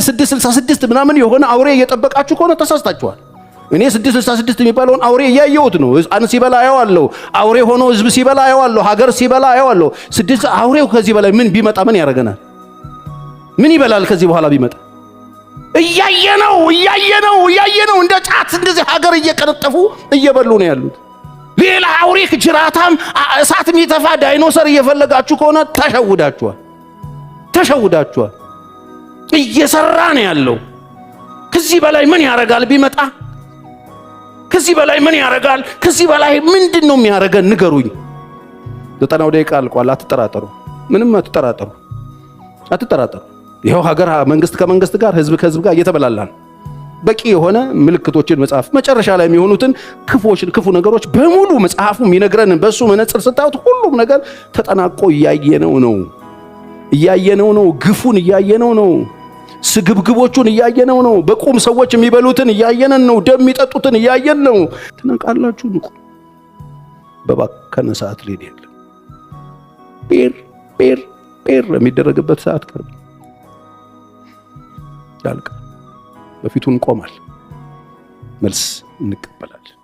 666 ምናምን የሆነ አውሬ እየጠበቃችሁ ከሆነ ተሳስታችኋል። እኔ 666 የሚባለውን አውሬ እያየሁት ነው። ሕፃን ሲበላ አየዋለሁ፣ አውሬ ሆኖ ህዝብ ሲበላ አየዋለሁ፣ ሀገር ሲበላ አየዋለሁ። አውሬው ከዚህ በላይ ምን ቢመጣ ምን ያደርገናል? ምን ይበላል ከዚህ በኋላ ቢመጣ? እያየነው እንደ ጫት እንደዚህ ሀገር እየቀነጠፉ እየበሉ ነው ያሉት። ሌላ አውሬ ጅራታም እሳት የሚተፋ ዳይኖሰር እየፈለጋችሁ ከሆነ ተሸውዳችኋል። እየሰራ ነው ያለው። ከዚህ በላይ ምን ያደርጋል ቢመጣ? ከዚህ በላይ ምን ያደርጋል? ከዚህ በላይ ምንድነው የሚያደርገን? ንገሩኝ። 90 ደቂቃ አልቋል። አትጠራጠሩ፣ ምንም አትጠራጠሩ። ይሄው ሀገር መንግስት ከመንግስት ጋር ህዝብ ከህዝብ ጋር እየተበላላ ነው። በቂ የሆነ ምልክቶችን መጽሐፍ መጨረሻ ላይ የሚሆኑትን ክፉ ነገሮች በሙሉ መጽሐፉ የሚነግረንን በሱ መነጽር ስታዩት ሁሉም ነገር ተጠናቆ እያየነው ነው። ግፉን እያየነው ነው። ስግብግቦቹን እያየነው ነው። በቁም ሰዎች የሚበሉትን እያየነን ነው። ደም የሚጠጡትን እያየን ነው። ትነቃላችሁ። ንቁ። በባከነ ሰዓት ሊድ የለም። ጴር የሚደረግበት ሰዓት ቀርብ ያልቃል። በፊቱ እንቆማል። መልስ እንቀበላለን።